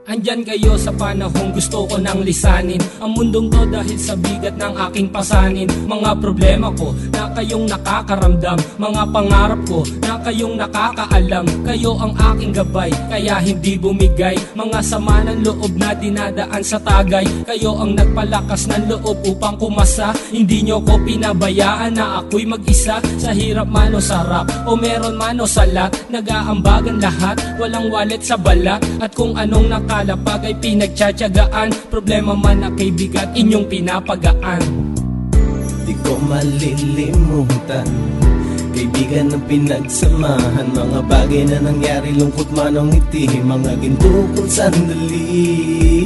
Andyan kayo sa panahong gusto ko nang lisanin ang mundong to dahil sa bigat ng aking pasanin. Mga problema ko na kayong nakakaramdam, mga pangarap ko na kayong nakakaalam. Kayo ang aking gabay, kaya hindi bumigay. Mga sama ng loob na dinadaan sa tagay. Kayo ang nagpalakas ng loob upang kumasa. Hindi nyo ko pinabayaan na ako'y mag-isa. Sa hirap man o sarap, o meron man o salat, nag-aambagan lahat, walang walet sa balat. At kung anong nakalapag ay pinagtsatsagaan, problema man na kay bigat, inyong pinapagaan. Di ko malilimutan, kaibigan ng pinagsamahan, mga bagay na nangyari, lungkot man o ngiti, mga ginto kong sandali.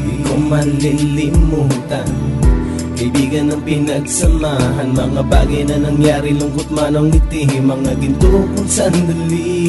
Di ko malilimutan, kaibigan ng pinagsamahan, mga bagay na nangyari, lungkot man o ngiti, mga ginto kong sandali.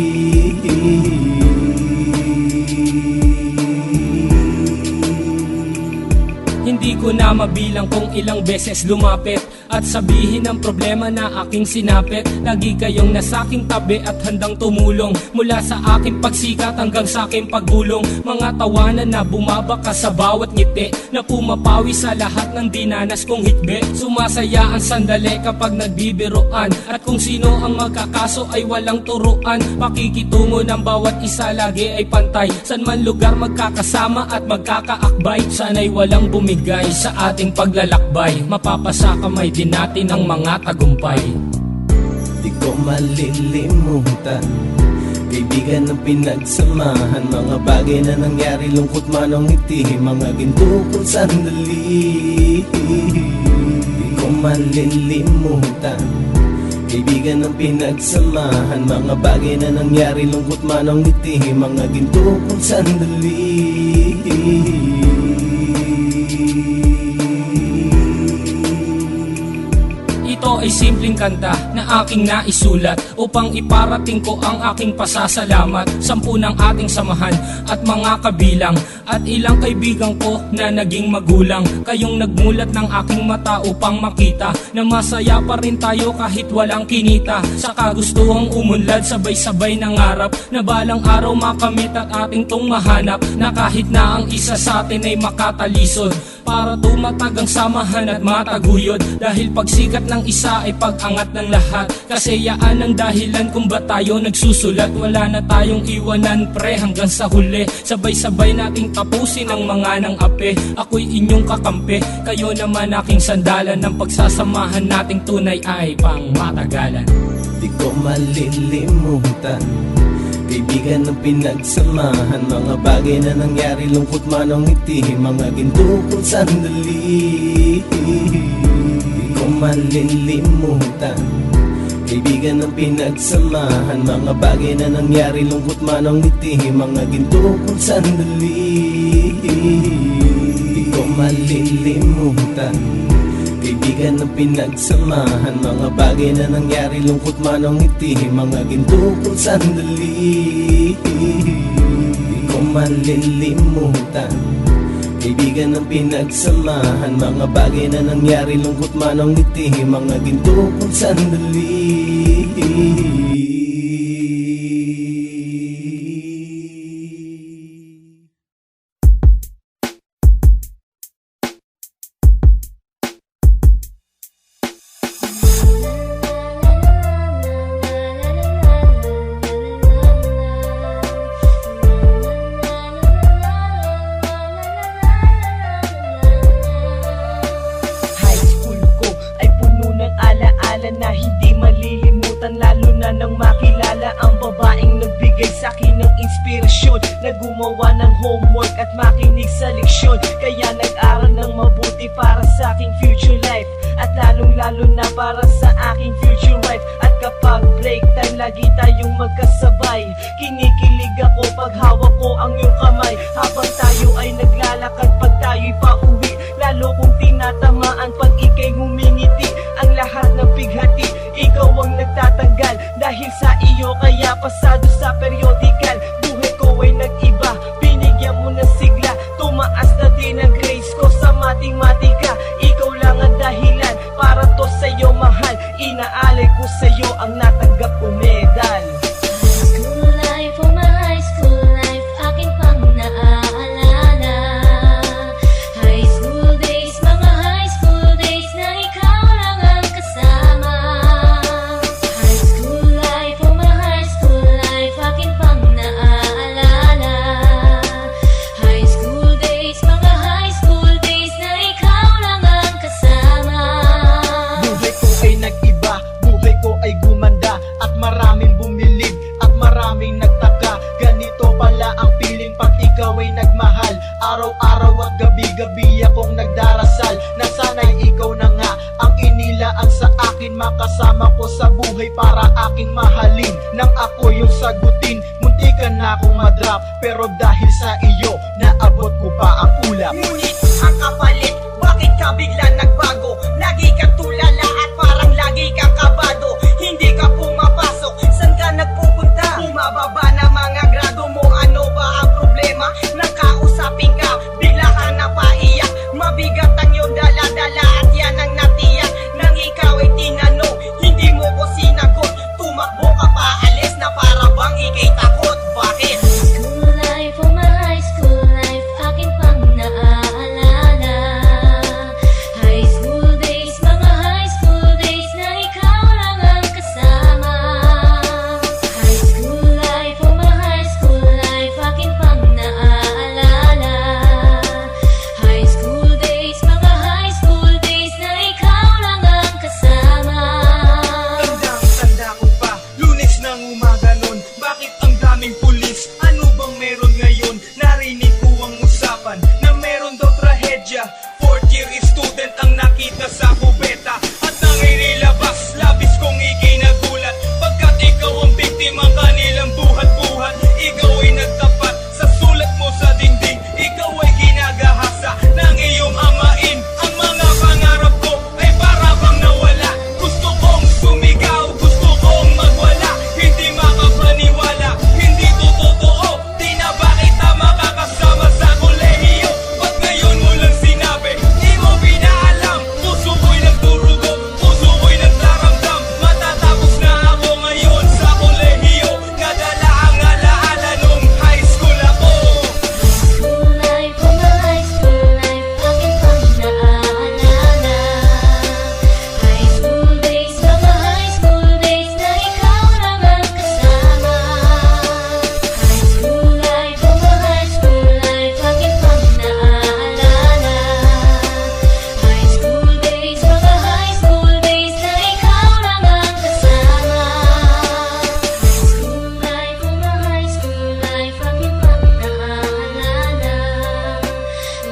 Hindi ko na mabilang kung ilang beses lumapit at sabihin ang problema na aking sinapit. Lagi kayong nasa aking tabi at handang tumulong, mula sa aking pagsikat hanggang sa aking paggulong. Mga tawanan na bumabaka sa bawat ngiti, na pumapawi sa lahat ng dinanas kong hitbit. Sumasaya ang sandali kapag nagbibiroan, at kung sino ang magkakaso ay walang turuan. Pakikitungo ng bawat isa lagi ay pantay, san man lugar magkakasama at magkakaakbay. Sana'y walang bumigay sa ating paglalakbay, mapapasa kamay din natin ang mga tagumpay. Di ko malilimutan, kaibigan ng pinagsamahan, mga bagay na nangyari, lungkot man o ngiti, mga ginto kong sandali. Di ko malilimutan, kaibigan ng pinagsamahan, mga bagay na nangyari, lungkot man o ngiti, mga ginto kong sandali. Ito ay simpleng kanta na aking naisulat upang iparating ko ang aking pasasalamat. 10 ng ating samahan at mga kabilang, at ilang kaibigan ko na naging magulang. Kayong nagmulat ng aking mata upang makita na masaya pa rin tayo kahit walang kinita. Sa kagustuhang umunlad, sabay-sabay nangarap na balang araw makamit at ating tong mahanap, na kahit na ang isa sa atin ay makatalisod, para tumatag ang samahan at mataguyod. Dahil pagsikat ng isa ay pag-angat ng lahat, kasi yaan ang dahilan kung ba't tayo nagsusulat. Wala na tayong iwanan pre hanggang sa huli, sabay-sabay nating tapusin ang mga nang ape. Ako'y inyong kakampi, kayo naman aking sandalan, ng pagsasamahan nating tunay ay pang matagalan. Di ko malilimutan, kaibigan ng pinagsamahan, mga bagay na nangyari, lungkot man o ngiti, mga ginto kong sandali. Di ko malilimutan, kaibigan ng pinagsamahan, mga bagay na nangyari, lungkot man o ngiti, mga ginto kong sandali. Di ko malilimutan, kaibigan ng pinagsamahan, mga bagay na nangyari, lungkot man o ngiti, mga ginto kong sandali. Di ko malilimutan, kaibigan ng pinagsamahan, mga bagay na nangyari, lungkot man o ngiti, mga ginto kong sandali. Na hindi malilimutan, lalo na nang makilala ang babaeng nagbigay sa'kin ng inspirasyon, na gumawa ng homework at makinig sa leksyon. Kaya nag-aral ng mabuti para sa aking future life, at lalong-lalo na para sa aking future wife. At kapag break time, lagi tayong magkasabay. Kinikilig ako pag hawak ko ang iyong kamay, habang tayo ay naglalakad pag tayo'y pauwi. Lalo kung tinatamaan pag ika'y humingiti, ang lahat ng bighati, ikaw ang nagtatanggal. Dahil sa iyo kaya pasado sa periodical, buhay ko ay nag-iba, binigyan mo ng sigla. Tumaas na din ang grades ko sa matematika, ikaw lang ang dahilan para to sa'yo mahal. Inaalay ko sa'yo ang natanggap kong medal. High school life, oh my high school life, aking pangarap. na akong madrop, pero dahil sa iyo, naabot ko pa ang ulap. Ngunit ang kapalit, bakit ka bigla nagbago? Lagi kang tulala at parang lagi kang kabado. Hindi ka pumapasok, saan ka nagpupunta? Bumababa na mga grado mo, ano ba ang problema? Nakausapin ka, bigla ka napaiyak. Mabigat ang iyong dala-dala at yan ang natiyak. Nang ikaw ay tinanong, hindi mo ko sinagot. Tumakbo ka pa, alis na para bang ikay takot. Bakit? School life, oh my high school life, akin pang naaalala. High school days, mga high school days na ikaw lang ang kasama. High school life, oh my high school life, akin pang naaalala. High school days, mga high school days na ikaw lang ang kasama. Tandang-tanda ko pa, Lunes ng umaga nun. Bakit ang daming pulis? Ano bang meron ngayon? Narinig ko ang usapan na meron daw trahedya. Fourth year student ang nakita sa kubeta at nang inilabas, labis kong ikay nagulat. Pagkat ikaw ang biktima kanilang buhat-buhat. Ikaw ay nagtapat sa sulat mo sa dingding. Ikaw ay ginagahasa ng iyong amain. Ang mga pangarap ko ay para bang nawala. Gusto kong sumigaw, gusto kong magwala. Hindi makapaniwala, hindi to totoo. Di na ba kita makakasama sa kolehiyo? Ba't ngayon mo lang sinabi, di mo pinaalam? Puso ko'y nagdurugo, puso ko'y nagdaramdam. Matatapos na ako ngayon sa kolehiyo. Nadala ang alaala nung high school ako. School life, oh my high school life, akin pang naaalala. High school days, mga high school days na ikaw lang ang kasama. High school life, oh my high school life, akin pang naaalala. High school days, mga high school days na ikaw lang ang kasama. High school life, oh my high school life, akin pang naaalala.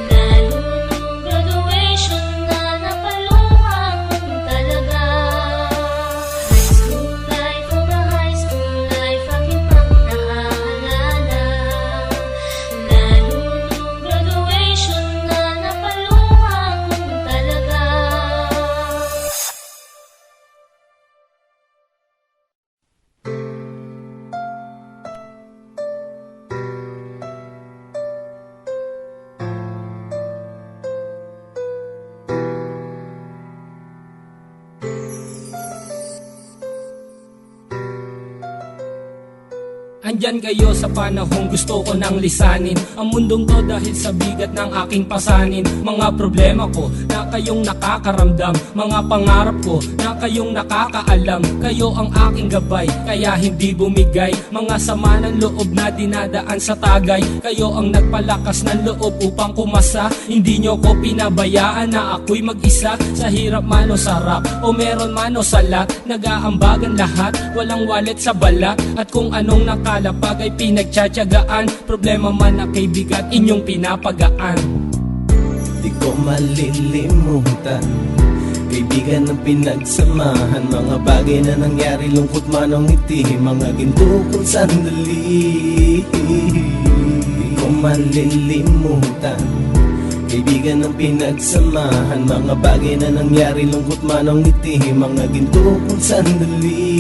Lalo nung graduation na napaluhang talaga. High school life, oh my high school life, akin pang naaalala. Lalo nung graduation na napaluhang talaga. Andyan kayo sa panahong gusto ko nang lisanin ang mundong to dahil sa bigat ng aking pasanin. Mga problema ko na kayong nakakaramdam, mga pangarap ko na kayong nakakaalam. Kayo ang aking gabay, kaya hindi bumigay. Mga sama ng loob na dinadaan sa tagay. Kayo ang nagpalakas ng loob upang kumasa. Hindi nyo ko pinabayaan na ako'y mag-isa. Sa hirap man o sarap, o meron man o salat, nag-aambagan lahat, walang wallet sa balat. At kung anong nakalapag ay pinagtsatsagaan, problema man na kay bigat, inyong pinapagaan. Di ko malilimutan, kaibigan ng pinagsamahan. Mga bagay na nangyari, lungkot man o ngiti, mga ginto kong sandali. Di ko malilimutan, kaibigan ng pinagsamahan. Mga bagay na nangyari, lungkot man o ngiti, mga ginto kong sandali.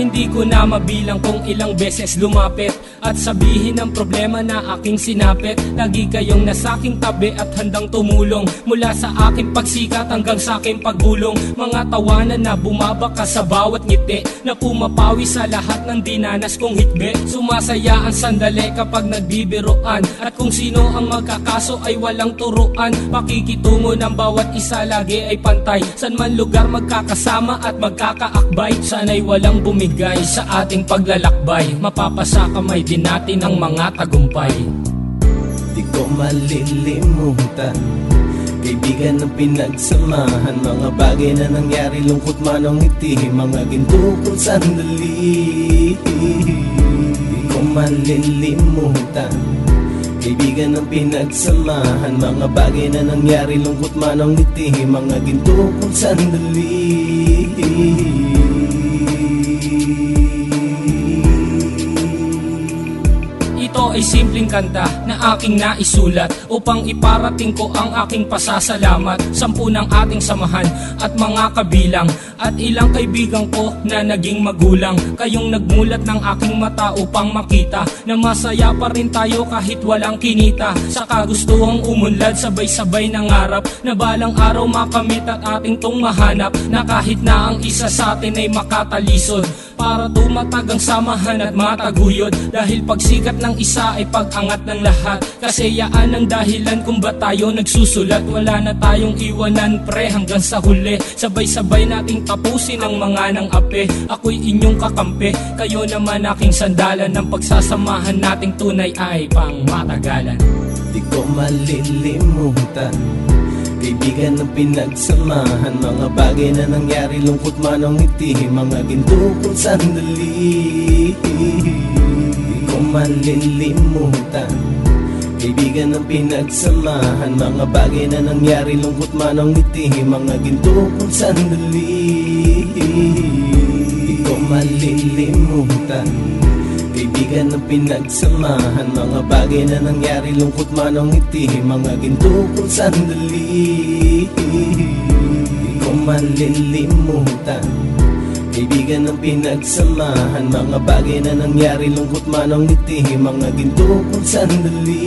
Hindi ko na mabilang kung ilang beses lumapit at sabihin ang problema na aking sinapit. Lagi kayong nasa aking tabi at handang tumulong, mula sa aking pagsikat hanggang sa aking paggulong. Mga tawanan na bumabaka sa bawat ngiti, na pumapawi sa lahat ng dinanas kong hitbe. Sumasaya ang sandali kapag nagbibiroan, at kung sino ang magkakaso ay walang turuan. Pakikitungo ng bawat isa lagi ay pantay, san man lugar magkakasama at magkakaakbay. Sana'y walang bumigay sa ating paglalakbay, mapapasa kamay din natin ang mga tagumpay. Di ko malilimutan, kaibigan ng pinagsamahan. Mga bagay na nangyari, lungkot man o ngiti, mga ginto kong sandali. Di ko malilimutan, kaibigan ng pinagsamahan. Mga bagay na nangyari, lungkot man o ngiti, mga ginto kong sandali. ay simpleng kanta na aking naisulat upang iparating ko ang aking pasasalamat. 10 ng ating samahan at mga kabilang at ilang kaibigan ko na naging magulang. Kayong nagmulat ng aking mata upang makita na masaya pa rin tayo kahit walang kinita. Sa kagustuhang umunlad, sabay-sabay nangarap na balang araw makamit at ating tong mahanap, na kahit na ang isa sa atin ay makatalisod para tumatag ang samahan at mataguyod. Dahil pagsikat ng isa ay pag-angat ng lahat, kasi yaan ang dahilan kung ba't tayo nagsusulat. Wala na tayong iwanan pre hanggang sa huli, sabay-sabay nating tapusin ang mga ng ape. Ako'y inyong kakampi, kayo naman aking sandalan. Ng pagsasamahan nating tunay ay pang matagalan. Di ko malilimutan, kaibigan ng pinagsamahan, mga bagay na nangyari, lungkot man o ngiti, mga ginto kong sandali. Di ko malilimutan, kaibigan ng pinagsamahan, mga bagay na nangyari, lungkot man o ngiti, mga ginto kong sandali. Di ko malilimutan, kaibigan ng pinagsamahan, mga bagay na nangyari, lungkot man o ngiti, mga ginto kong sandali. Di ko malilimutan, kaibigan ng pinagsamahan, mga bagay na nangyari, lungkot man o ngiti, mga ginto kong sandali.